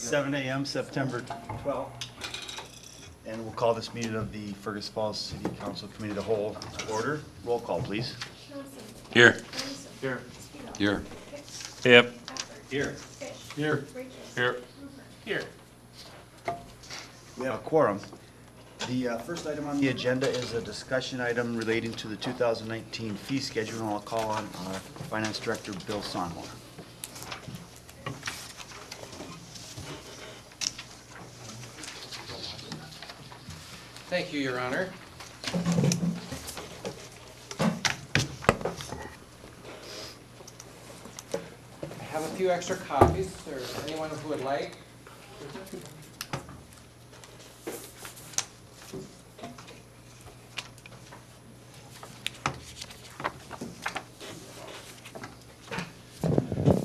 7 a.m. September 12th. And we'll call this meeting of the Fergus Falls City Council Committee of the Whole to order. Roll call, please. Here. Here. Here. Yep. Here. Here. Here. Here. We have a quorum. The first item on the agenda is a discussion item relating to the 2019 fee schedule, and I'll call on our Finance Director, Bill Sonmore. Thank you, Your Honor. I have a few extra copies, or anyone who would like.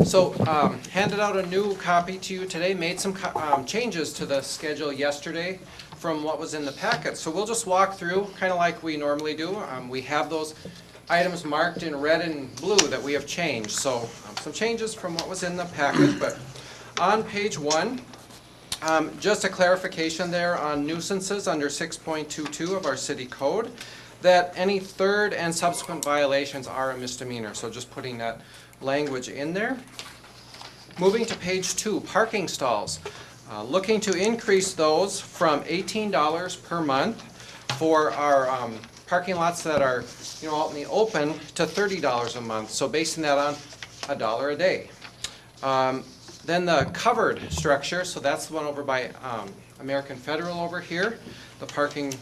So, handed out a new copy to you today, made some changes to the schedule yesterday from what was in the packet. So we'll just walk through, kind of like we normally do. We have those items marked in red and blue that we have changed. So some changes from what was in the packet, but on page 1, just a clarification there on nuisances under 6.22 of our city code, that any third and subsequent violations are a misdemeanor. So just putting that language in there. Moving to page 2, parking stalls. Looking to increase those from $18 per month for our parking lots that are, out in the open to $30 a month. So basing that on $1 a day. Then the covered structure, so that's the one over by American Federal over here, the parking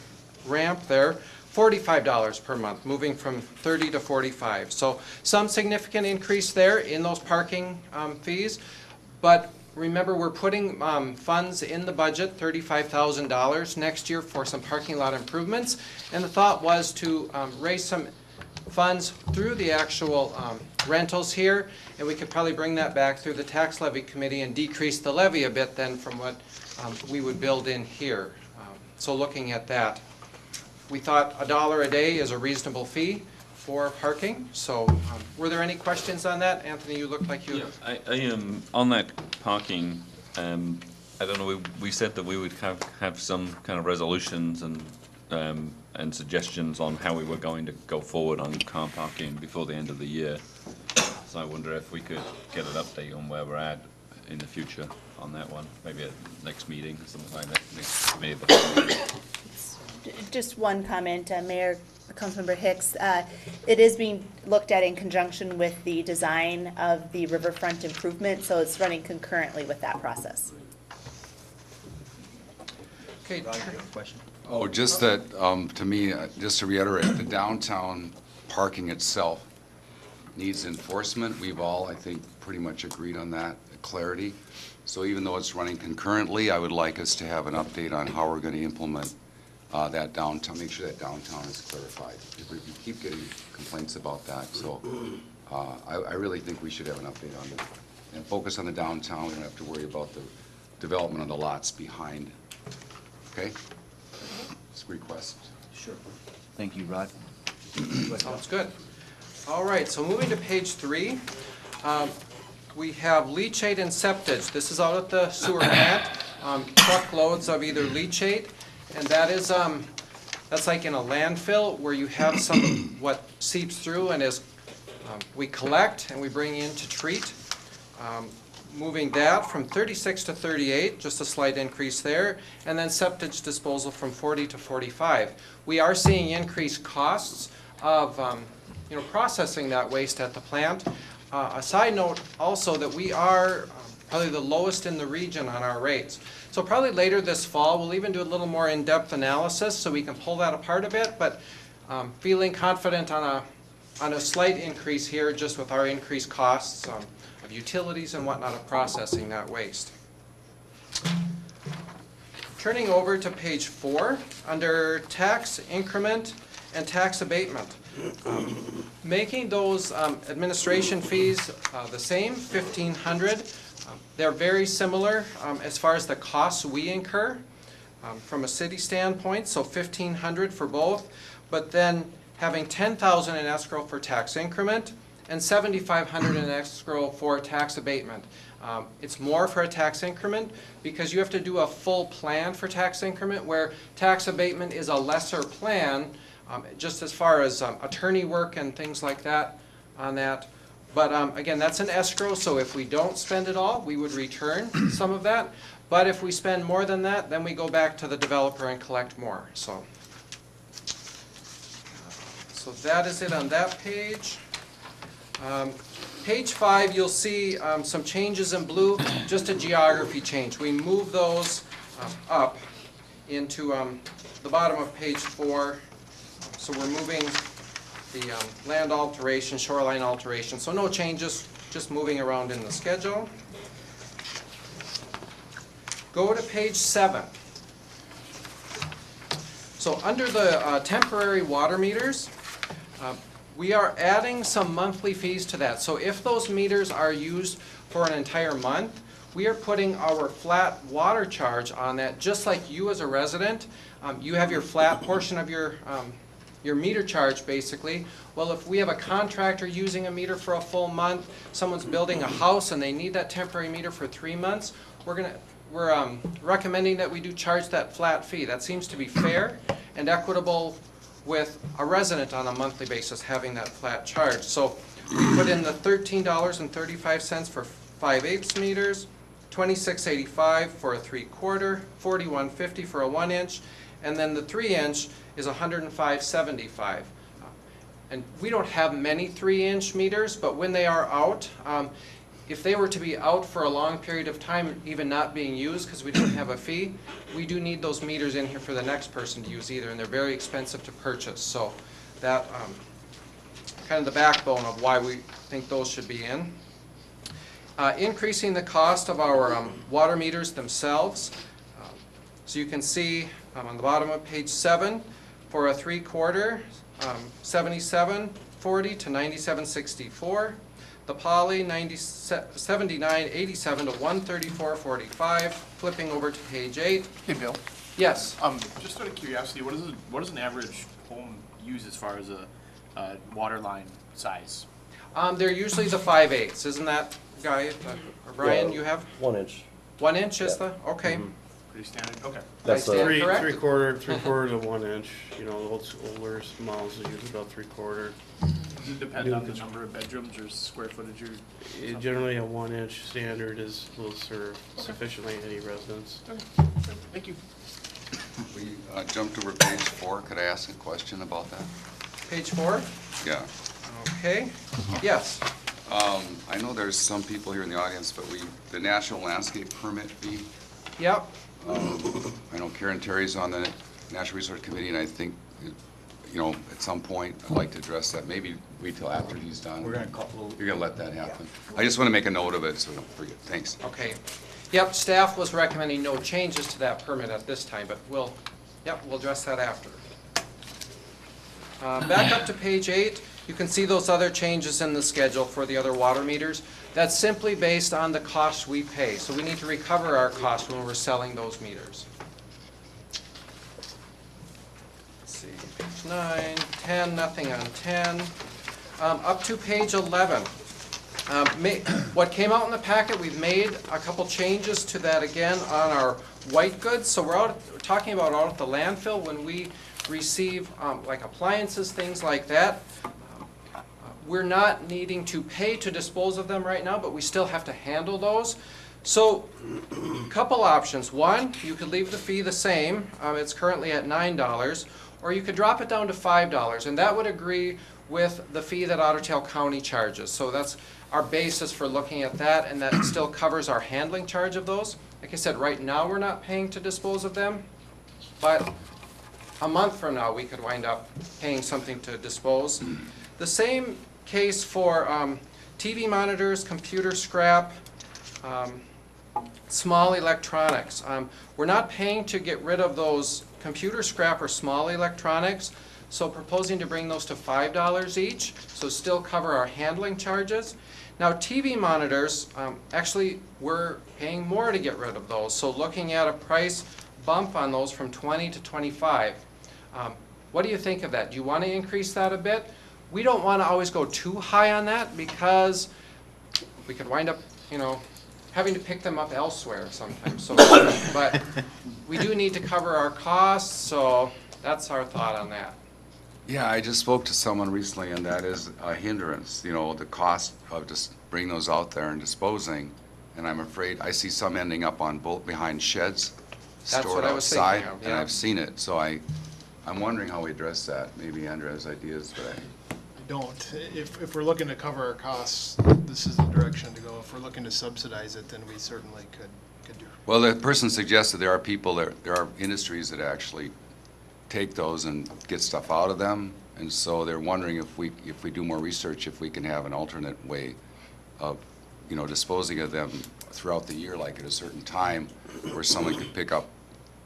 ramp there. $45 per month, moving from $30 to $45. So some significant increase there in those parking fees, but remember we're putting funds in the budget, $35,000 next year for some parking lot improvements, and the thought was to raise some funds through the actual rentals here, and we could probably bring that back through the tax levy committee and decrease the levy a bit then from what we would build in here. So looking at that. We thought $1 a day is a reasonable fee for parking. So were there any questions on that? Anthony, you look like you... Yeah, I am on that parking. I don't know. We said that we would have some kind of resolutions and suggestions on how we were going to go forward on car parking before the end of the year. So I wonder if we could get an update on where we're at in the future on that one. Maybe at next meeting or something like that. Next committee. Just one comment, Mayor, Councilmember Hicks. It is being looked at in conjunction with the design of the riverfront improvement, so it's running concurrently with that process. Okay. Roger, you have a question? Oh, just that, to me, just to reiterate, the downtown parking itself needs enforcement. We've all, I think, pretty much agreed on that, clarity. So even though it's running concurrently, I would like us to have an update on how we're going to implement that downtown, make sure that downtown is clarified. We keep getting complaints about that, so I really think we should have an update on that and focus on the downtown. We don't have to worry about the development of the lots behind. Okay? It's a request. Sure. Thank you, Rod. Sounds good. All right, so moving to page 3, we have leachate and septage. This is out at the sewer plant. Truckloads of either leachate, and that is that's like in a landfill where you have some what seeps through and is we collect and we bring in to treat. Moving that from 36 to 38, just a slight increase there, and then septage disposal from 40 to 45. We are seeing increased costs of processing that waste at the plant. A side note also that we are probably the lowest in the region on our rates. So probably later this fall, we'll even do a little more in-depth analysis so we can pull that apart a bit, but feeling confident on a slight increase here just with our increased costs of utilities and whatnot of processing that waste. Turning over to page 4, under tax increment and tax abatement. Making those administration fees the same, $1,500. They're very similar as far as the costs we incur from a city standpoint, so $1,500 for both, but then having $10,000 in escrow for tax increment and $7,500 in escrow for tax abatement. It's more for a tax increment because you have to do a full plan for tax increment, where tax abatement is a lesser plan, just as far as attorney work and things like that on that. But again, that's an escrow, so if we don't spend it all, we would return some of that. But if we spend more than that, then we go back to the developer and collect more. So that is it on that page. Page 5, you'll see some changes in blue, just a geography change. We move those up into the bottom of page 4. So we're moving the land alteration, shoreline alteration. So no changes, just moving around in the schedule. Go to page 7. So under the temporary water meters, we are adding some monthly fees to that. So if those meters are used for an entire month, we are putting our flat water charge on that, just like you as a resident. You have your flat portion of your meter charge, basically. Well, if we have a contractor using a meter for a full month, someone's building a house and they need that temporary meter for 3 months, we're recommending that we do charge that flat fee. That seems to be fair and equitable with a resident on a monthly basis having that flat charge. So we put in the $13.35 for 5/8 meters, $26.85 for a 3/4, $41.50 for a 1-inch, and then the 3-inch is $105.75. And we don't have many 3-inch meters, but when they are out, if they were to be out for a long period of time, even not being used because we didn't have a fee, we do need those meters in here for the next person to use either, and they're very expensive to purchase. So that kind of the backbone of why we think those should be in. Increasing the cost of our water meters themselves. So you can see on the bottom of page 7, for a 3/4, $77.40 to $97.64. The poly, $79.87 to $134.45. Flipping over to page 8. Hey, Bill. Yes. Just out of curiosity, what does an average home use as far as a water line size? They're usually the 5/8. Isn't that, Guy, or Brian, you have? 1 inch. 1 inch is the, okay. Pretty standard. Okay. That's I stand the, correct? Three quarter to 1 inch, you know, older models will use about 3/4. Does it depend on the number of bedrooms or square footage or something? Generally, a 1 inch standard will serve sufficiently any residence. Okay. Thank you. We jumped over page 4. Could I ask a question about that? Page 4? Yeah. Okay. Yes. I know there's some people here in the audience, but the National Landscape Permit fee, Yep. I know Karen Terry's on the National Resource Committee, and I think, you know, at some point, I'd like to address that. Maybe wait till after he's done. We're gonna call, You're gonna let that happen. I just want to make a note of it, so don't forget. Thanks. Okay. Yep, staff was recommending no changes to that permit at this time, but we'll address that after. Back up to page 8, you can see those other changes in the schedule for the other water meters. That's simply based on the cost we pay. So we need to recover our cost when we're selling those meters. Let's see, page 9, 10, nothing on 10. Up to page 11. What came out in the packet, we've made a couple changes to that again on our white goods. So we're talking about out at the landfill when we receive like appliances, things like that. We're not needing to pay to dispose of them right now, but we still have to handle those. So, a couple options. One, you could leave the fee the same. It's currently at $9, or you could drop it down to $5, and that would agree with the fee that Otter Tail County charges. So that's our basis for looking at that, and that still covers our handling charge of those. Like I said, right now we're not paying to dispose of them, but a month from now we could wind up paying something to dispose. The same case for TV monitors, computer scrap, small electronics. We're not paying to get rid of those computer scrap or small electronics, so proposing to bring those to $5 each, so still cover our handling charges. Now TV monitors, actually we're paying more to get rid of those, so looking at a price bump on those from $20 to $25. What do you think of that? Do you want to increase that a bit? we don't want to always go too high on that because we could wind up, having to pick them up elsewhere sometimes. So, but we do need to cover our costs, so that's our thought on that. Yeah, I just spoke to someone recently, and that is a hindrance, the cost of just bringing those out there and disposing. And I'm afraid, I see some ending up on behind sheds, That's stored what I was outside, thinking of, and yeah. I've seen it. So I'm wondering how we address that. Maybe Andrew has ideas, but I don't. If we're looking to cover our costs, this is the direction to go. If we're looking to subsidize it, then we certainly could do. well, the person suggested there are people, there are industries that actually take those and get stuff out of them. And so they're wondering if we do more research, if we can have an alternate way of, disposing of them throughout the year, like at a certain time where someone could pick up,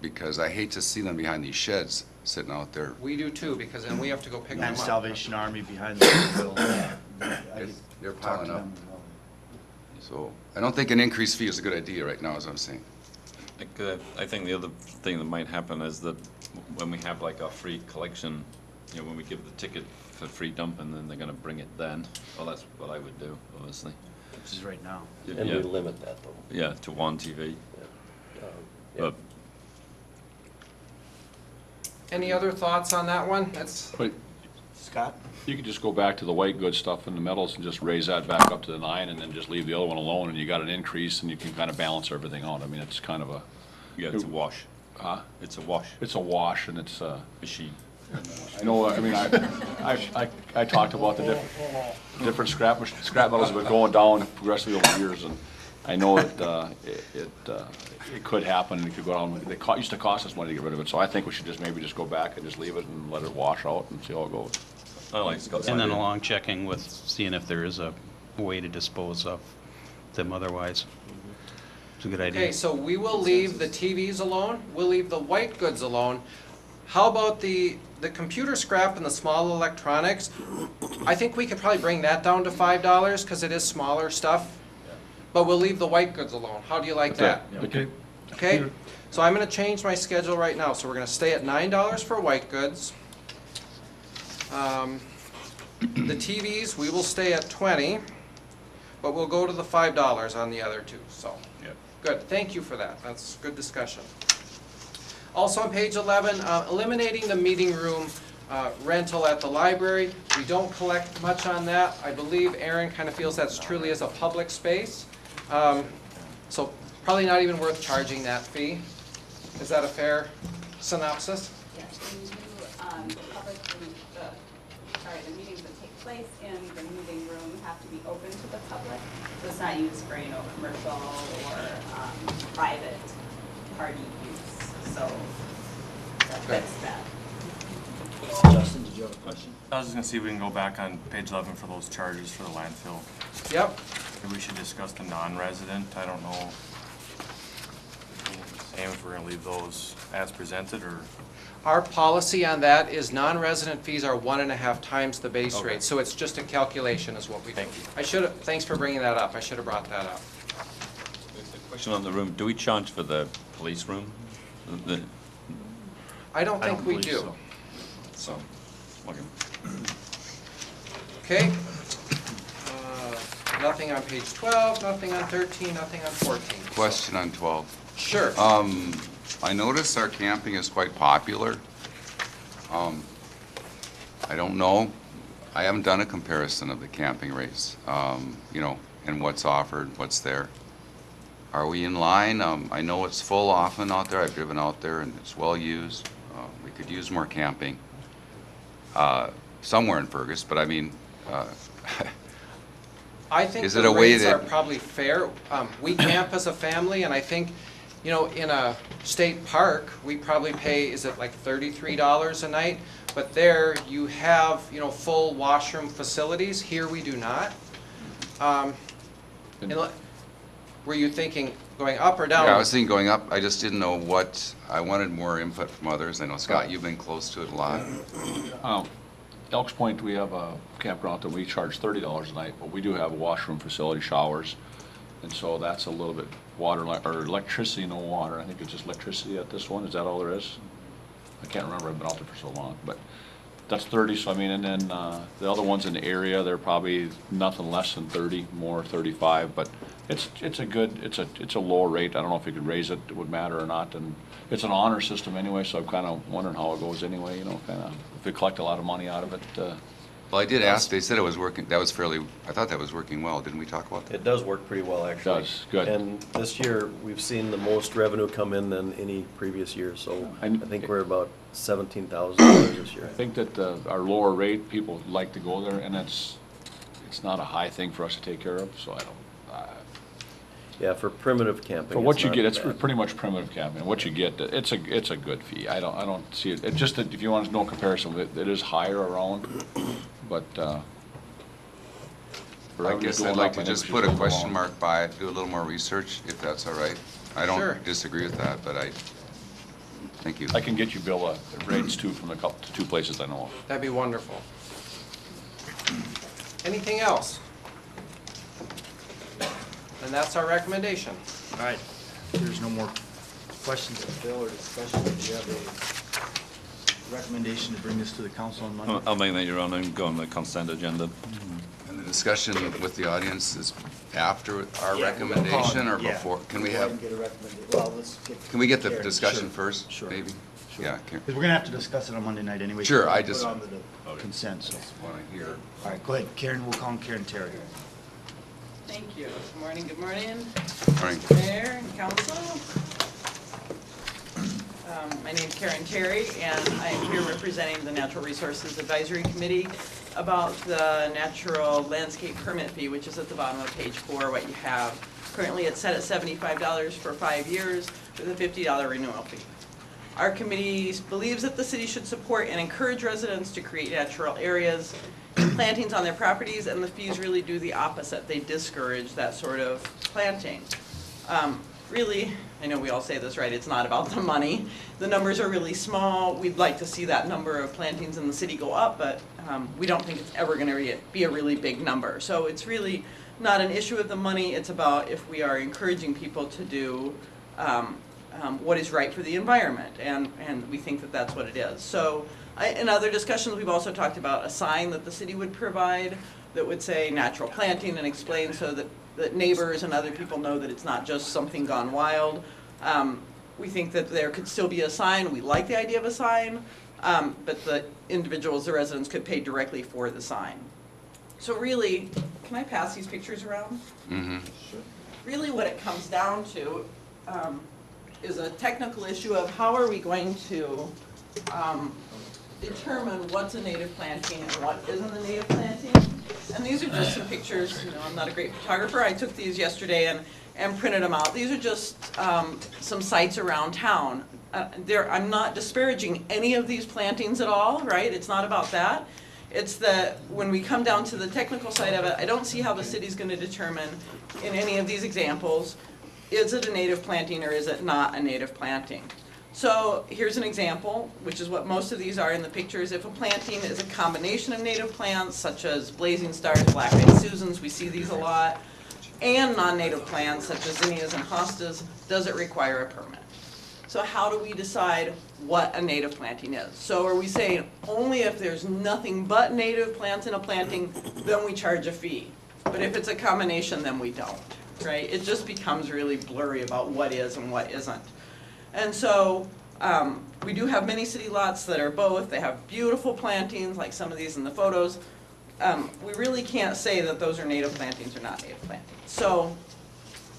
because I hate to see them behind these sheds sitting out there. We do too, because then we have to go pick them And up. Salvation Army behind the building. They're Talk piling to up. them as well. So I don't think an increased fee is a good idea right now, as I'm saying. I think the other thing that might happen is that when we have like our free collection, when we give the ticket for free dumping, then they're gonna bring it then. Well, that's what I would do, obviously. Which is right now. And we limit that though. Yeah, to one TV. Yeah. But Any other thoughts on that one? But Scott? you could just go back to the white goods stuff in the metals and just raise that back up to the 9 and then just leave the other one alone, and you got an increase and you can kind of balance everything out. I mean, it's kind of a, yeah, it's a wash. It's a wash it's a wash, and it's, machine. I know, I mean, I talked about the different scrap metals have been going down progressively over the years, and I know that it could happen, and it could go down. Used to cost us money to get rid of it, so I think we should maybe just go back and just leave it and let it wash out and see how it goes. I like Scott's And then idea. along checking with, seeing if there is a way to dispose of them otherwise. It's a good idea. Okay, so we will leave the TVs alone, we'll leave the white goods alone. How about the computer scrap and the small electronics? I think we could probably bring that down to $5, because it is smaller stuff. But we'll leave the white goods alone. How do you like that? Okay. Okay, so I'm gonna change my schedule right now, so we're gonna stay at $9 for white goods. The TVs, we will stay at 20, but we'll go to the $5 on the other two, so. Yep. Good, thank you for that, that's good discussion. Also on page 11, eliminating the meeting room rental at the library. We don't collect much on that. I believe Aaron kind of feels that's truly as a public space. So probably not even worth charging that fee. Is that a fair synopsis? Yes, and the public, the meetings that take place in the meeting room have to be open to the public. So it's not used for, commercial or private party use. So that's that. Justin, did you have a question? I was just gonna see if we can go back on page 11 for those charges for the landfill. Yep. Maybe we should discuss the non-resident. I don't know. Same if we're gonna leave those as presented, or Our policy on that is non-resident fees are 1.5 times the base Okay. rate. So it's just a calculation is what we do. Thank you. I should have, thanks for bringing that up. I should have brought that up. Question on the room, do we charge for the police room? I don't I think don't we believe do. So, okay. Okay. Nothing on page 12, nothing on 13, nothing on 14. Question on 12. Sure. I notice our camping is quite popular. I don't know, I haven't done a comparison of the camping rates, and what's offered, what's there. Are we in line? I know it's full often out there, I've driven out there and it's well used. We could use more camping, somewhere in Fergus, but I mean, I think Is it the a way rates that- are probably fair. We camp as a family, and I think, in a state park, we probably pay, is it like $33 a night? But there, you have, full washroom facilities. Here, we do not. Were you thinking going up or down? yeah, I was thinking going up, I just didn't know I wanted more input from others. I know, Scott, you've been close to it a lot. Elks Point, we have a campground that we charge $30 a night, but we do have a washroom facility, showers, and so that's a little bit or electricity, no water. I think it's just electricity at this one. Is that all there is? I can't remember. I've been out there for so long, but that's 30, so I mean, and then, the other ones in the area, they're probably nothing less than 30, more 35, but it's a lower rate. I don't know if you could raise it, it would matter or not, and it's an honor system anyway, so I'm kinda wondering how it goes anyway, you know, kinda, if we collect a lot of money out of it, Well, I did ask, they said it was working, that was fairly, I thought that was working well. Didn't we talk about that? It does work pretty well, actually. Does, good. And this year, we've seen the most revenue come in than any previous year, so I And- think we're about $17,000 this year. I think that our lower rate, people like to go there, and it's not a high thing for us to take care of, so I don't, Yeah, for primitive camping. for what you not get, it's bad. pretty much primitive camping. What you get, it's a good fee. I don't see it, it's just that if you want no comparison, it is higher around, but, I guess I'd like to just put a question mark by it, do a little more research, if that's all right. I Sure. don't disagree with that, but thank you. I can get you, Bill, rates too from the two places I know of. That'd be wonderful. Anything else? And that's our recommendation. All right, if there's no more questions of Bill or discussion, do you have a recommendation to bring this to the council on Monday? I'll make that your own and go on the consent agenda. And the discussion with the audience is after our Yeah, recommendation or yeah. before? Can we Go ahead have, and get a recommendation. Well, let's get. can we get the Karen. discussion Sure. first, Sure. maybe? Sure. Yeah, Karen. Because we're gonna have to discuss it on Monday night anyway. Sure, so I put just- it on to the consent, so. Want to hear. All right, go ahead, Karen, we'll call him Karen Terry. Thank you. Good morning, good morning, All right. Mayor and Council. My name's Karen Terry, and I'm here representing the Natural Resources Advisory Committee about the natural landscape permit fee, which is at the bottom of page 4, what you have. Currently, it's set at $75 for 5 years with a $50 renewal fee. Our committee believes that the city should support and encourage residents to create natural areas and plantings on their properties, and the fees really do the opposite. They discourage that sort of planting. Really, I know we all say this, right, it's not about the money. The numbers are really small. We'd like to see that number of plantings in the city go up, but we don't think it's ever gonna be a really big number. So it's really not an issue of the money, it's about if we are encouraging people to do what is right for the environment, and we think that that's what it is. So in other discussions, we've also talked about a sign that the city would provide that would say natural planting and explain so that neighbors and other people know that it's not just something gone wild. We think that there could still be a sign. We like the idea of a sign, but the individuals, the residents, could pay directly for the sign. So really, can I pass these pictures around? Mm-hmm. Really what it comes down to is a technical issue of how are we going to determine what's a native planting and what isn't a native planting. And these are just some pictures, you know, I'm not a great photographer, I took these yesterday and printed them out. These are just some sites around town. I'm not disparaging any of these plantings at all, right? It's not about that. It's that when we come down to the technical side of it, I don't see how the city's gonna determine in any of these examples, is it a native planting or is it not a native planting? So here's an example, which is what most of these are in the pictures. If a planting is a combination of native plants, such as blazing stars, black-eyed Susans, we see these a lot, and non-native plants, such as zinnias and hostas, does it require a permit? So how do we decide what a native planting is? So are we saying only if there's nothing but native plants in a planting, then we charge a fee? But if it's a combination, then we don't, right? It just becomes really blurry about what is and what isn't. And so we do have many city lots that are both. They have beautiful plantings, like some of these in the photos. We really can't say that those are native plantings or not native plantings. So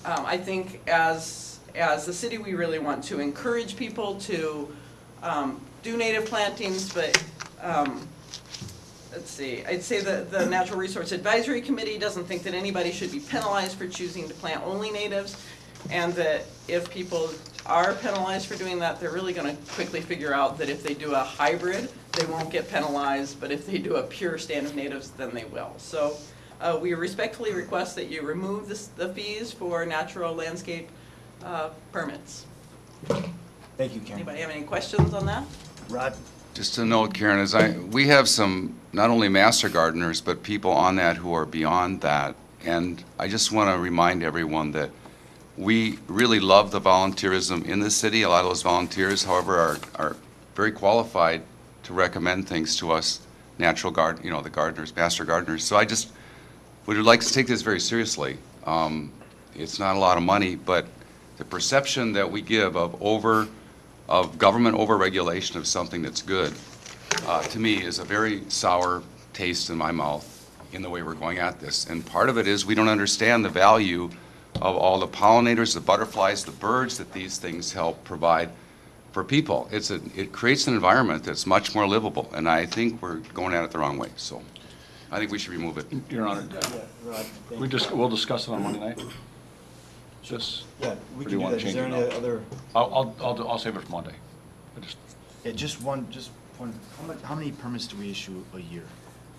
I think as the city, we really want to encourage people to do native plantings, but let's see, I'd say that the Natural Resource Advisory Committee doesn't think that anybody should be penalized for choosing to plant only natives, and that if people are penalized for doing that, they're really gonna quickly figure out that if they do a hybrid, they won't get penalized, but if they do a pure stand of natives, then they will. So we respectfully request that you remove the fees for natural landscape permits. Thank you, Karen. Anybody have any questions on that? Rod? Just a note, Karen, we have some, not only master gardeners, but people on that who are beyond that. And I just want to remind everyone that we really love the volunteerism in the city. A lot of those volunteers, however, are very qualified to recommend things to us natural the gardeners, master gardeners. So I just would like to take this very seriously. It's not a lot of money, but the perception that we give of government overregulation of something that's good, to me, is a very sour taste in my mouth in the way we're going at this. And part of it is we don't understand the value of all the pollinators, the butterflies, the birds that these things help provide for people. It creates an environment that's much more livable, and I think we're going at it the wrong way. So I think we should remove it. Your Honor, we'll discuss it on Monday night. Just, Yeah, we or do can you do want that. to Is change there it any now? other, I'll save it for Monday. yeah, just one, how many permits do we issue a year?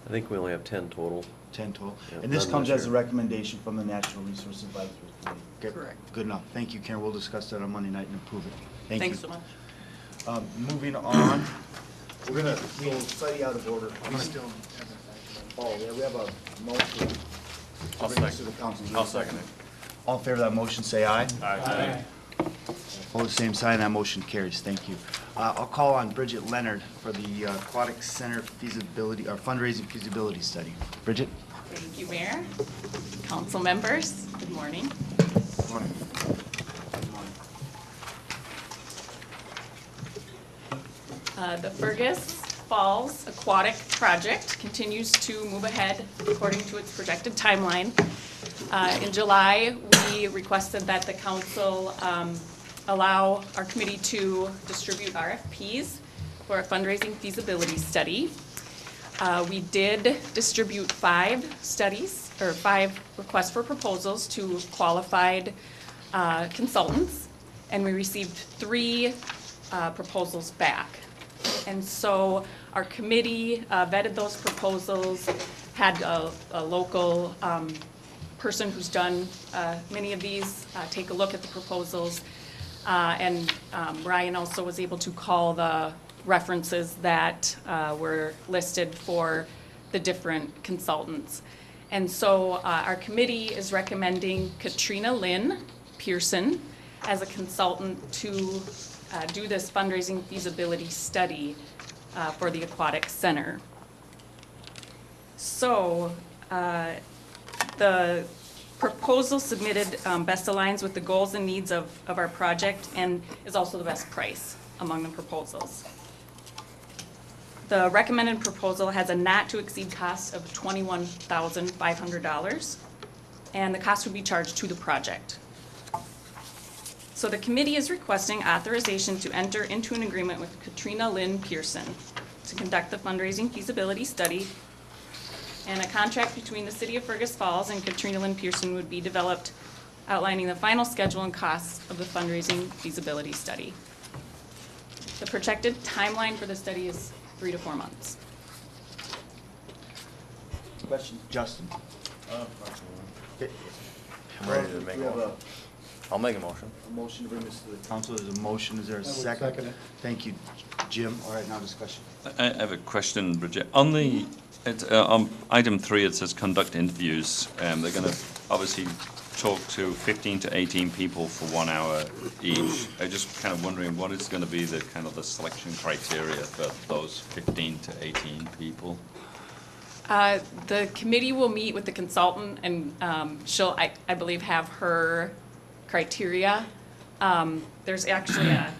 I think we only have 10 total. 10 total? Yeah, And this none comes this as a year. recommendation from the Natural Resource Advisory Committee? Okay, Correct. Good enough. Thank you, Karen. We'll discuss that on Monday night and approve it. Thank you. Thanks so much. Moving on, we're gonna, we'll slightly out of order. We still haven't. Oh, yeah, we have a motion. I'll Bring this second. to the council. I'll second it. All in favor of that motion, say aye. Aye. Opposed, same sign. That motion carries. Thank you. I'll call on Bridget Leonard for the Aquatic Center feasibility, or fundraising feasibility study. Bridget? Thank you, Mayor. Council members, good morning. The Fergus Falls Aquatic Project continues to move ahead according to its projected timeline. In July, we requested that the council allow our committee to distribute RFPs for a fundraising feasibility study. We did distribute 5 studies, or 5 requests for proposals to qualified consultants, and we received 3 proposals back. And so our committee vetted those proposals, had a local person who's done many of these take a look at the proposals, and Ryan also was able to call the references that were listed for the different consultants. And so our committee is recommending Katrina Lynn Pearson as a consultant to do this fundraising feasibility study for the Aquatic Center. So the proposal submitted best aligns with the goals and needs of our project and is also the best price among the proposals. The recommended proposal has a not to exceed cost of $21,500, and the cost would be charged to the project. So the committee is requesting authorization to enter into an agreement with Katrina Lynn Pearson to conduct the fundraising feasibility study, and a contract between the City of Fergus Falls and Katrina Lynn Pearson would be developed outlining the final schedule and costs of the fundraising feasibility study. The projected timeline for the study is 3 to 4 months. Question, Justin? Okay. I'm ready to make We have a motion. I'll make a motion. A motion to bring this to the council. There's a motion. Is there a second? second it. Thank you, Jim. All right, now discussion. I have a question, Bridget. On the, on item 3, it says conduct interviews. They're going to obviously talk to 15 to 18 people for 1 hour each. I'm just kind of wondering what is going to be the kind of the selection criteria for those 15 to 18 people? The committee will meet with the consultant, and she'll, I believe, have her criteria. There's actually a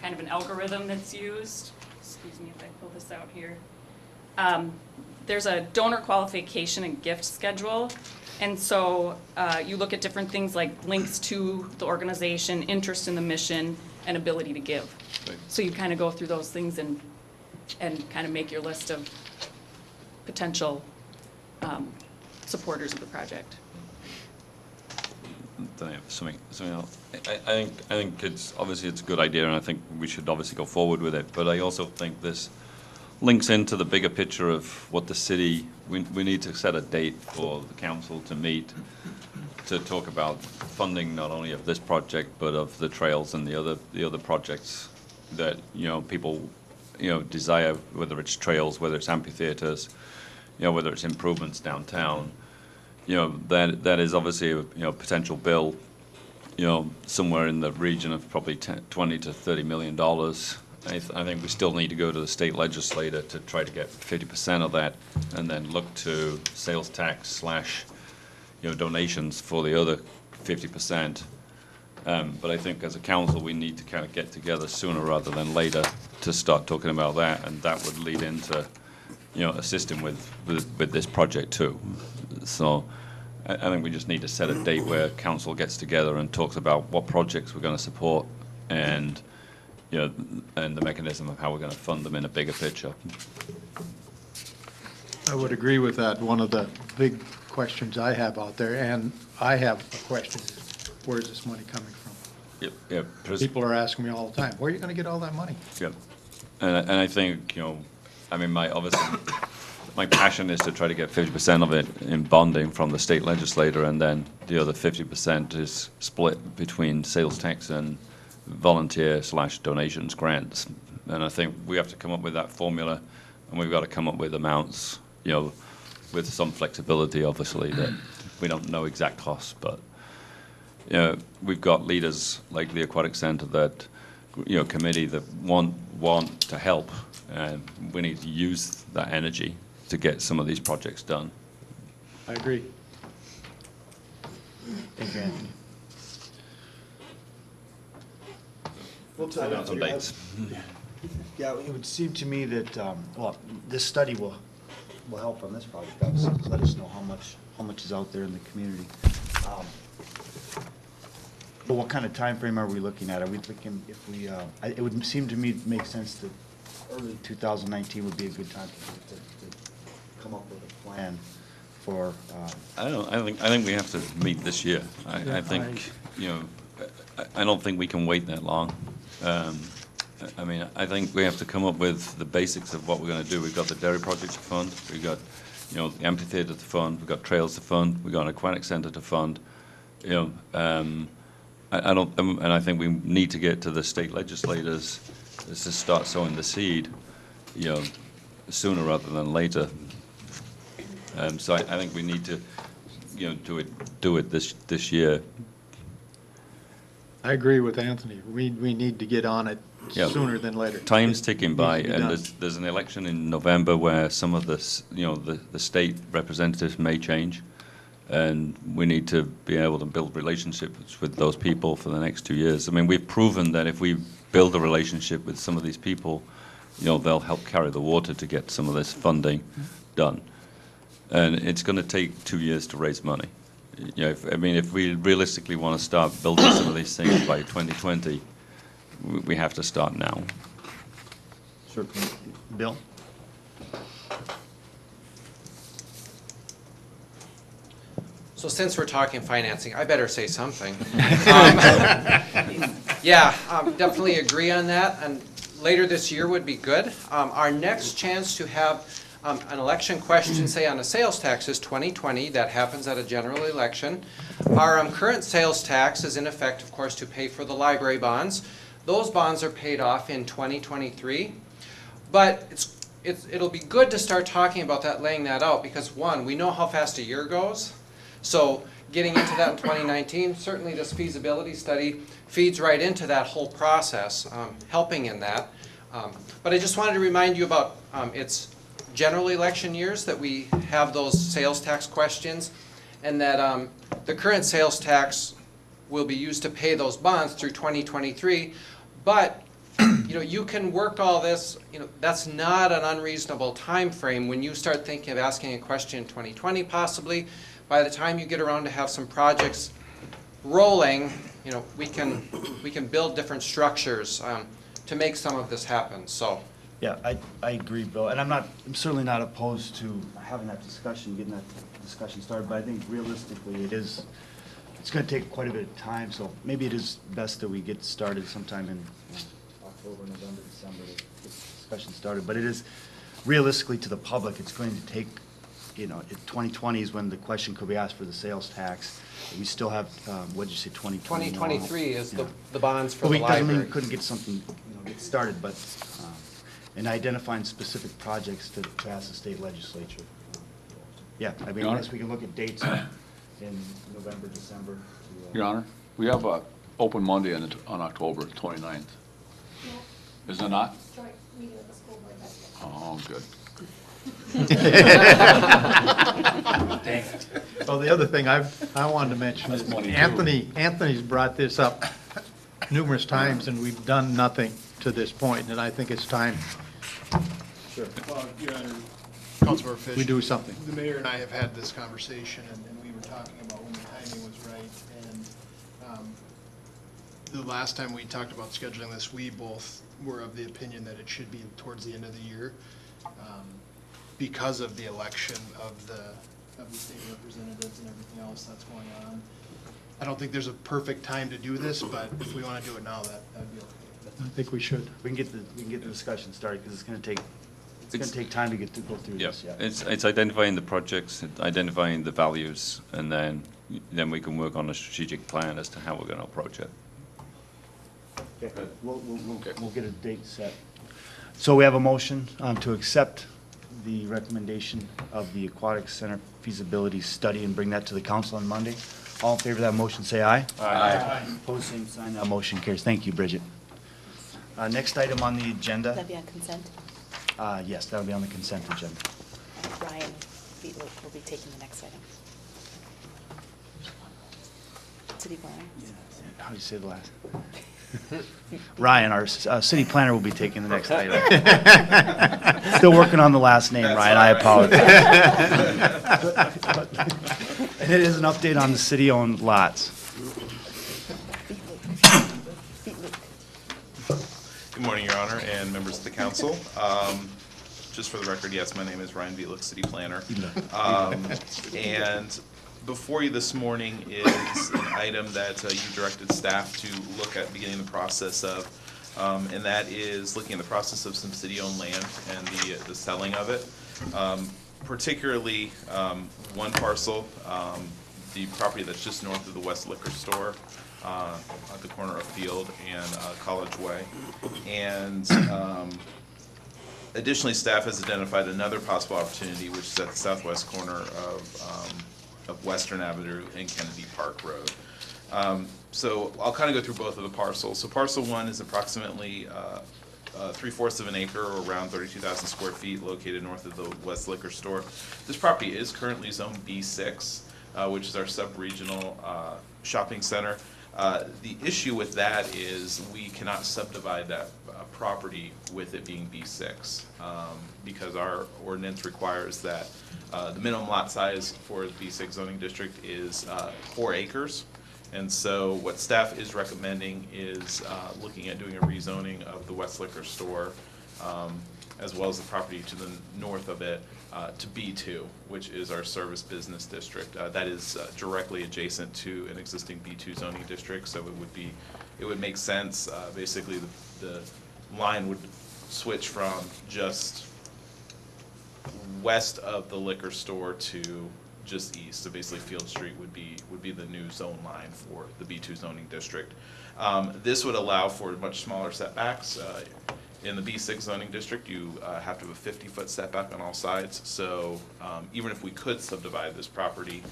kind of an algorithm that's used. Excuse me if I pull this out here. There's a donor qualification and gift schedule. And so you look at different things like links to the organization, interest in the mission, and ability to give. Right. So you kind of go through those things and kind of make your list of potential supporters of the project. Don't have something else. I think it's, obviously it's a good idea, and I think we should obviously go forward with it, but I also think this links into the bigger picture of what the city, we need to set a date for the council to meet to talk about funding not only of this project, but of the trails and the other projects that, you know, people, you know, desire, whether it's trails, whether it's amphitheaters, you know, whether it's improvements downtown. You know, that is obviously a, you know, potential bill, you know, somewhere in the region of probably $20 to $30 million. I think we still need to go to the state legislator to try to get 50% of that, and then look to sales tax / donations for the other 50%. But I think as a council, we need to kind of get together sooner rather than later to start talking about that, and that would lead into, assisting with this project too. So I think we just need to set a date where council gets together and talks about what projects we're going to support, and and the mechanism of how we're going to fund them in a bigger picture. I would agree with that. One of the big questions I have out there, and I have a question, is where's this money coming from? Yep. People are asking me all the time, where are you going to get all that money? Yep. And I think, my passion is to try to get 50% of it in bonding from the state legislator, and then the other 50% is split between sales tax and volunteer / donations grants. And I think we have to come up with that formula, and we've got to come up with amounts, with some flexibility, obviously, that we don't know exact costs, but we've got leaders like the Aquatic Center that, committee that want to help, and we need to use that energy to get some of these projects done. I agree. Thank you, Anthony. We'll talk about some dates. Yeah, it would seem to me that, this study will help on this project, obviously, to let us know how much is out there in the community. But what kind of time frame are we looking at? Are we thinking if we, it would seem to me to make sense that early 2019 would be a good time to come up with a plan for, I think we have to meet this year. I think, I don't think we can wait that long. I think we have to come up with the basics of what we're going to do. We've got the dairy project to fund. We've got, the amphitheater to fund. We've got trails to fund. We've got an aquatic center to fund. I think we need to get to the state legislators to start sowing the seed, sooner rather than later. So I think we need to, do it this year. I agree with Anthony. We need to get on it Yeah. sooner than later. Time's ticking by, Needs to be and done. there's an election in November where some of the state representatives may change, and we need to be able to build relationships with those people for the next 2 years. We've proven that if we build a relationship with some of these people, they'll help carry the water to get some of this funding done. And it's going to take 2 years to raise money. If we realistically want to start building some of these things by 2020, we have to start now. sure, Bill? So since we're talking financing, I better say something. Definitely agree on that, and later this year would be good. Our next chance to have an election question, say on a sales tax, is 2020. That happens at a general election. Our current sales tax is in effect, of course, to pay for the library bonds. Those bonds are paid off in 2023. But it'll be good to start talking about that, laying that out, because one, we know how fast a year goes. So getting into that in 2019, certainly this feasibility study feeds right into that whole process, helping in that. But I just wanted to remind you about it's general election years that we have those sales tax questions, and that the current sales tax will be used to pay those bonds through 2023. But you can work all this, that's not an unreasonable time frame when you start thinking of asking a question in 2020 possibly. By the time you get around to have some projects rolling, we can build different structures to make some of this happen. So. Yeah, I agree, Bill, and I'm certainly not opposed to having that discussion, getting that discussion started, but I think realistically it's going to take quite a bit of time, so maybe it is best that we get started sometime in October, November, December to get the discussion started. But it is, realistically to the public, it's going to take, 2020 is when the question could be asked for the sales tax. We still have, what did you say, 2020? 2023 is the bonds for the library. Doesn't mean library. we couldn't get something, get started, but, and identifying specific projects to ask the state legislature. Yeah, I guess we can look at dates in November, December. Your Honor, we have a open Monday on October 29th. Is it not? Joint meeting with the school board. Oh, good. Well, the other thing I wanted to mention is That's money too. Anthony's brought this up numerous times, and we've done nothing to this point, and I think it's time Well, Your Honor, Councilmember Fish. we do something. The mayor and I have had this conversation, and we were talking about when the timing was right, and the last time we talked about scheduling this, we both were of the opinion that it should be towards the end of the year, because of the election of the state representatives and everything else that's going on. I don't think there's a perfect time to do this, but if we want to do it now, that'd be okay. I think we should. We can get the discussion started, because it's gonna take time to go through Yeah, this, yeah. it's identifying the projects, identifying the values, and then we can work on a strategic plan as to how we're gonna approach it. Okay, we'll get a date set. So we have a motion to accept the recommendation of the Aquatic Center feasibility study and bring that to the council on Monday. All in favor of that motion, say aye. Aye. Opposed, same sign. That motion carries. Thank you, Bridget. Next item on the agenda. That'd be on consent. Yes, that'll be on the consent agenda. Ryan will be taking the next item. City planner. How do you say the last? Ryan, our city planner, will be taking the next item. Still working on the last name, Ryan, I apologize. And it is an update on the city-owned lots. Good morning, Your Honor, and members of the council. Just for the record, yes, my name is Ryan Bielek, city planner. And before you this morning is an item that you directed staff to look at beginning the process of, and that is looking at the process of some city-owned land and the selling of it. Particularly one parcel, the property that's just north of the West Liquor Store, at the corner of Field and College Way. And additionally, staff has identified another possible opportunity, which is at the southwest corner of Western Avenue and Kennedy Park Road. So I'll kind of go through both of the parcels. So parcel one is approximately 3/4 of an acre, or around 32,000 square feet, located north of the West Liquor Store. This property is currently zone B6, which is our sub-regional shopping center. The issue with that is we cannot subdivide that property with it being B6, because our ordinance requires that the minimum lot size for the B6 zoning district is 4 acres. And so what staff is recommending is looking at doing a rezoning of the West Liquor Store, as well as the property to the north of it, to B2, which is our service business district. That is directly adjacent to an existing B2 zoning district, so it would make sense. Basically, the line would switch from just west of the liquor store to just east. So basically, Field Street would be the new zone line for the B2 zoning district. This would allow for much smaller setbacks. In the B6 zoning district, you have to have a 50-foot setback on all sides. So even if we could subdivide this property,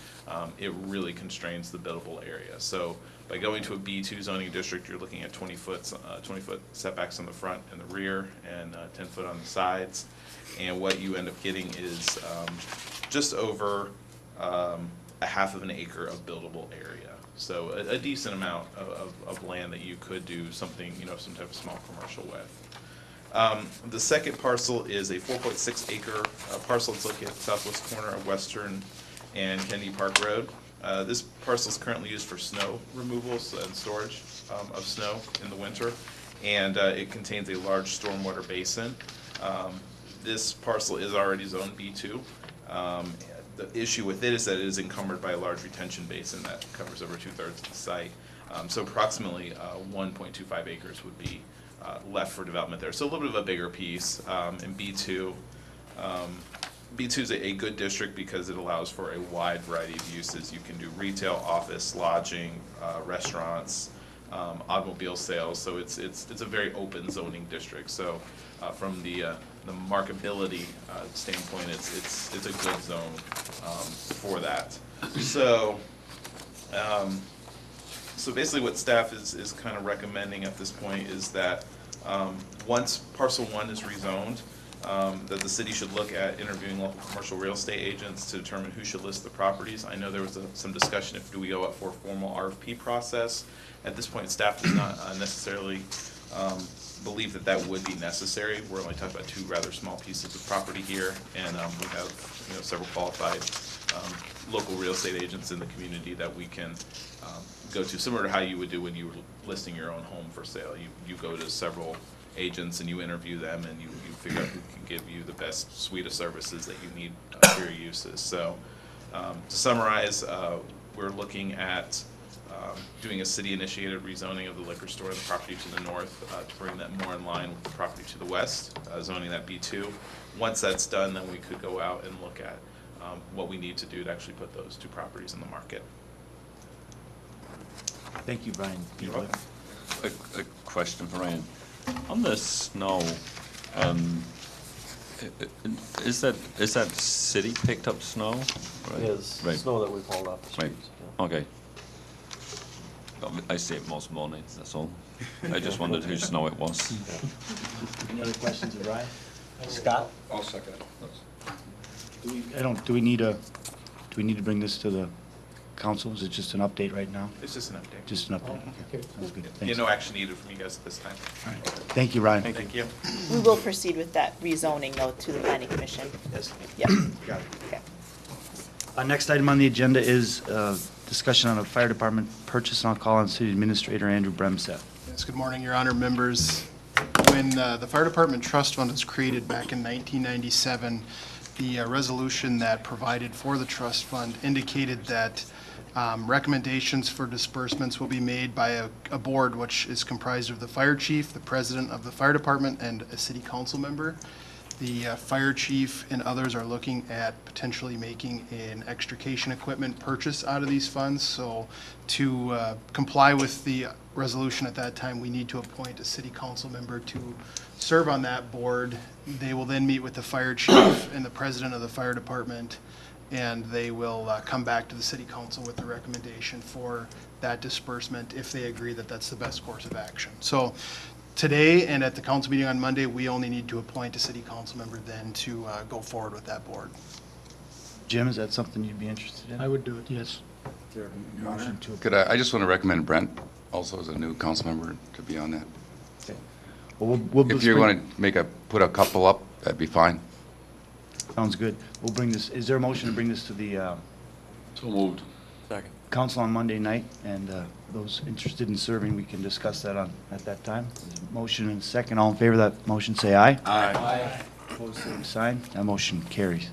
it really constrains the buildable area. So by going to a B2 zoning district, you're looking at 20-foot setbacks on the front and the rear, and 10 foot on the sides. And what you end up getting is just over a half of an acre of buildable area. So a decent amount of land that you could do something, some type of small commercial with. The second parcel is a 4.6 acre parcel. It's located at the southwest corner of Western and Kennedy Park Road. This parcel is currently used for snow removals and storage of snow in the winter, and it contains a large stormwater basin. This parcel is already zoned B2. The issue with it is that it is encumbered by a large retention basin that covers over 2/3 of the site. So approximately 1.25 acres would be left for development there. So a little bit of a bigger piece. In B2, B2 is a good district because it allows for a wide variety of uses. You can do retail, office, lodging, restaurants, automobile sales. So it's a very open zoning district. So from the marketability standpoint, it's a good zone for that. So so basically what staff is kind of recommending at this point is that Once parcel 1 is rezoned, that the city should look at interviewing local commercial real estate agents to determine who should list the properties. I know there was some discussion if do we go up for a formal RFP process. At this point, staff does not necessarily believe that that would be necessary. We're only talking about 2 rather small pieces of property here, and we have several qualified local real estate agents in the community that we can go to, similar to how you would do when you were listing your own home for sale. You go to several agents and you interview them, and you figure out who can give you the best suite of services that you need for your uses. So to summarize, we're looking at doing a city-initiated rezoning of the liquor store and the property to the north to bring that more in line with the property to the west, zoning that B2. Once that's done, then we could go out and look at what we need to do to actually put those 2 properties in the market. Thank you, Brian. You're welcome. A question for Ryan. On the snow, is that city picked up snow? It is Right. snow that we've hauled off the Right, streets. yeah. okay. I see it most mornings, that's all. I just wondered whose snow it was. Any other questions of Brian? Scott? I'll second it. Do we need to bring this to the council? Is it just an update right now? It's just an update. Just an update, okay, sounds good, thanks. No action needed from you guys at this time. All right. Thank you, Ryan. Thank you. We will proceed with that rezoning though to the planning commission. Yes. Yep. Got it. Okay. Next item on the agenda is discussion on a fire department purchase, and I'll call on City Administrator Andrew Bremseth. Yes, good morning, Your Honor, members. When the Fire Department Trust Fund was created back in 1997, the resolution that provided for the trust fund indicated that recommendations for disbursements will be made by a board which is comprised of the fire chief, the president of the fire department, and a city council member. The fire chief and others are looking at potentially making an extrication equipment purchase out of these funds. So to comply with the resolution at that time, we need to appoint a city council member to serve on that board. They will then meet with the fire chief and the president of the fire department, and they will come back to the city council with the recommendation for that disbursement if they agree that that's the best course of action. So today and at the council meeting on Monday, we only need to appoint a city council member then to go forward with that board. Jim, is that something you'd be interested in? I would do it, yes. Is there a motion to? Could I just want to recommend Brent also as a new council member to be on that. Okay. Well, we'll If you want to put a couple up, that'd be fine. Sounds good. We'll bring this, is there a motion to bring this to the So moved. Second. council on Monday night? And those interested in serving, we can discuss that at that time. There's a motion and a second. All in favor of that motion, say aye. Aye. Opposed, same sign. That motion carries.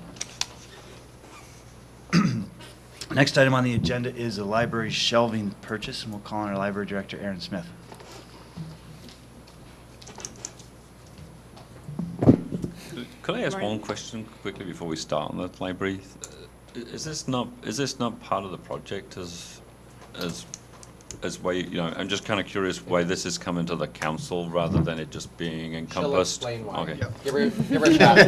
Next item on the agenda is a library shelving purchase, and we'll call on our library director, Aaron Smith. Could I ask one question quickly before we start on that library? Is this not part of the project as why, I'm just kind of curious why this is coming to the council rather than it just being encompassed? She'll explain why. Okay. Yep. Give her a shot.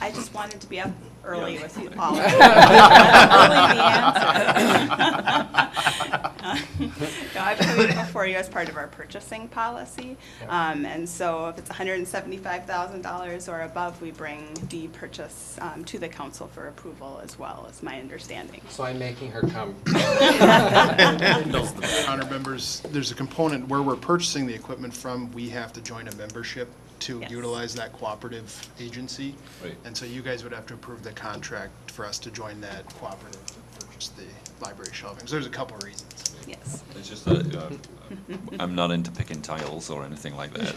I just wanted to be up early with you all. Early the answer. No, I put it before you as part of our purchasing policy. And so if it's $175,000 or above, we bring the purchase to the council for approval as well, is my understanding. So I'm making her come. Honor members, there's a component where we're purchasing the equipment from, we have to join a membership to Yes. utilize that cooperative agency. Right. And so you guys would have to approve the contract for us to join that cooperative to purchase the library shelving. So there's a couple of reasons. Yes. It's just that I'm not into picking tiles or anything like that.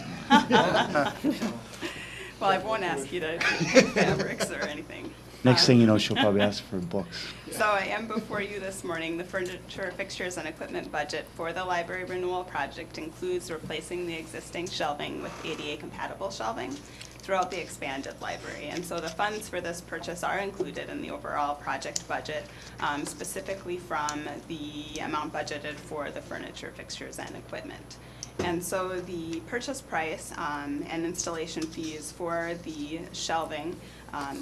Well, I won't ask you to pick fabrics or anything. Next thing you know, she'll probably ask for books. So I am before you this morning. The furniture, fixtures, and equipment budget for the library renewal project includes replacing the existing shelving with ADA-compatible shelving throughout the expanded library. And so the funds for this purchase are included in the overall project budget, specifically from the amount budgeted for the furniture, fixtures, and equipment. And so the purchase price and installation fees for the shelving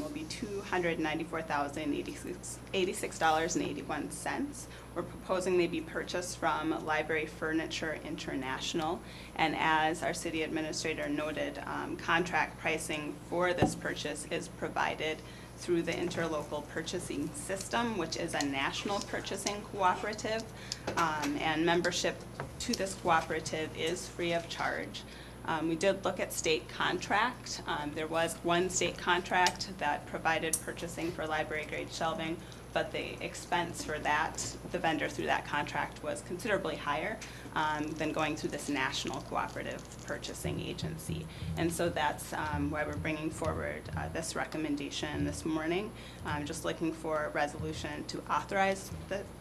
will be $294,086.81. We're proposing they be purchased from Library Furniture International. And as our city administrator noted, contract pricing for this purchase is provided through the interlocal purchasing system, which is a national purchasing cooperative. And membership to this cooperative is free of charge. We did look at state contract. There was one state contract that provided purchasing for library grade shelving, but the expense for that, the vendor through that contract, was considerably higher than going through this national cooperative purchasing agency. And so that's why we're bringing forward this recommendation this morning. I'm just looking for a resolution to authorize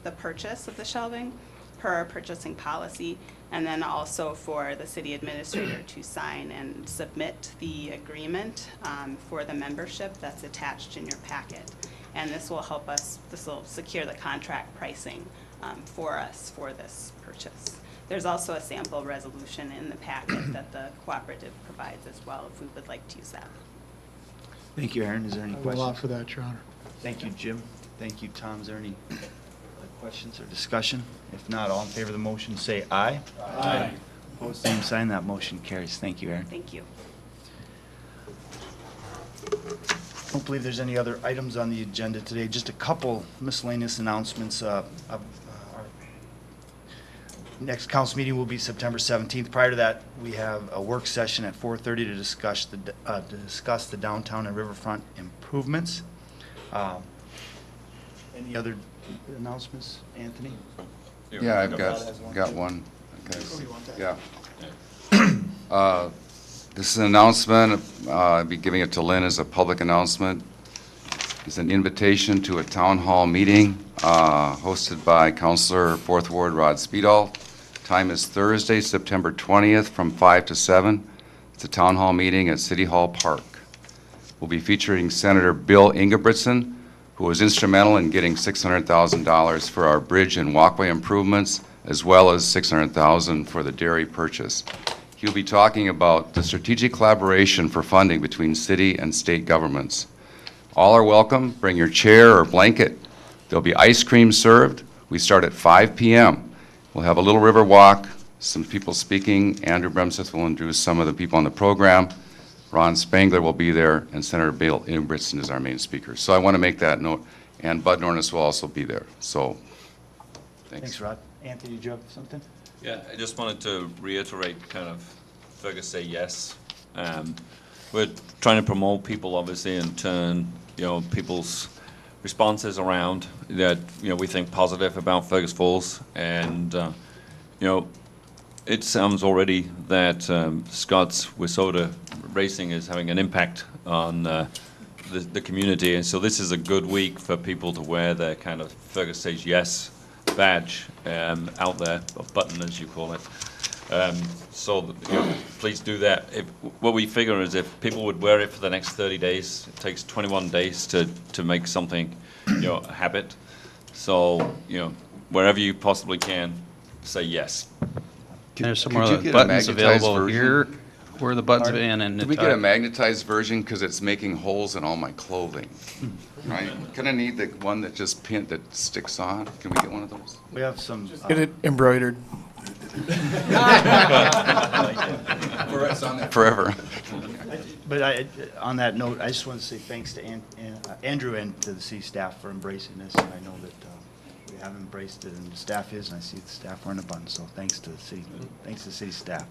the purchase of the shelving per our purchasing policy, and then also for the city administrator to sign and submit the agreement for the membership that's attached in your packet. And this will help us, this will secure the contract pricing for us for this purchase. There's also a sample resolution in the packet that the cooperative provides as well, if we would like to use that. Thank you, Aaron. Is there any I will questions? offer that, Your Honor. Thank you, Jim. Thank you, Tom. Is there any other questions or discussion? If not, all in favor of the motion, say aye. Aye. Opposed, same sign. That motion carries. Thank you, Aaron. Thank you. I don't believe there's any other items on the agenda today. Just a couple miscellaneous announcements. Our next council meeting will be September 17th. Prior to that, we have a work session at 4:30 to discuss the downtown and riverfront improvements. Any other announcements, Anthony? Yeah, I've got one. Yeah. This is an announcement, I'll be giving it to Lynn as a public announcement. It's an invitation to a town hall meeting hosted by Councilor 4th Ward Rod Speedall. Time is Thursday, September 20th from 5 to 7. It's a town hall meeting at City Hall Park. We'll be featuring Senator Bill Ingebrigtsen, who was instrumental in getting $600,000 for our bridge and walkway improvements, as well as $600,000 for the dairy purchase. He'll be talking about the strategic collaboration for funding between city and state governments. All are welcome. Bring your chair or blanket. There'll be ice cream served. We start at 5 p.m. We'll have a little river walk, some people speaking. Andrew Bremseth will introduce some of the people on the program. Ron Spangler will be there, and Senator Bill Ingebrigtsen is our main speaker. So I want to make that note, and Bud Nornis will also be there. So, Thanks, Rod. Anthony, did you have something? Yeah, I just wanted to reiterate kind of Fergus say yes. We're trying to promote people, obviously, and turn, people's responses around that, we think positive about Fergus Falls. And, it sounds already that Scott's Wissota Racing is having an impact on the community. And so this is a good week for people to wear their kind of Fergus Says Yes badge out there, or button as you call it. So please do that. What we figure is if people would wear it for the next 30 days, it takes 21 days to make something a habit. So wherever you possibly can, say yes. There's some more buttons available here. Where the buttons and Did we get a magnetized version because it's making holes in all my clothing? Right? Kind of need the one that just that sticks on. Can we get one of those? We have some. Get it embroidered. Forever. But on that note, I just want to say thanks to Andrew and to the city staff for embracing this. And I know that we have embraced it, and the staff is, and I see the staff wearing a button. So thanks to the city staff.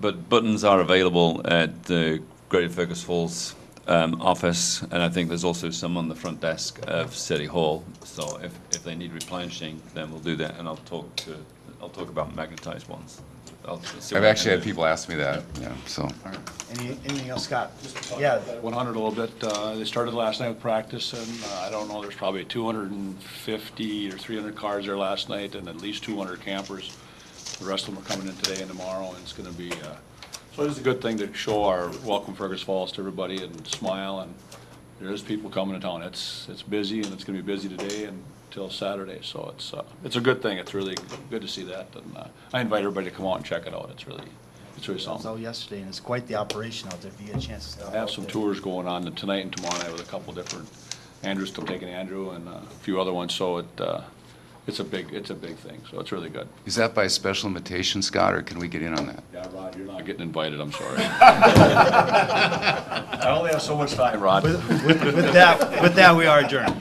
But buttons are available at the Greater Fergus Falls office, and I think there's also some on the front desk of City Hall. So if they need replenishing, then we'll do that, and I'll talk about magnetized ones. I've actually had people ask me that. Yeah. So. All right. Anything else, Scott? Yeah. 100 a little bit. They started last night with practice, and I don't know. There's probably 250 or 300 cars there last night, and at least 200 campers. The rest of them are coming in today and tomorrow, and it's going to be. So it's a good thing to show our welcome Fergus Falls to everybody and smile, and There's people coming to town. It's busy, and it's gonna be busy today until Saturday, so it's a good thing. It's really good to see that, and I invite everybody to come out and check it out. It's really I was something. out yesterday, and it's quite the operation out there, if you get a chance to stop I have out some there. tours going on tonight and tomorrow night with a couple different, Andrew's still taking Andrew and a few other ones, so it's a big thing, so it's really good. Is that by special invitation, Scott, or can we get in on that? Yeah, Rod, you're not getting invited, I'm sorry. I only have so much time, Rod. With that, we are adjourned.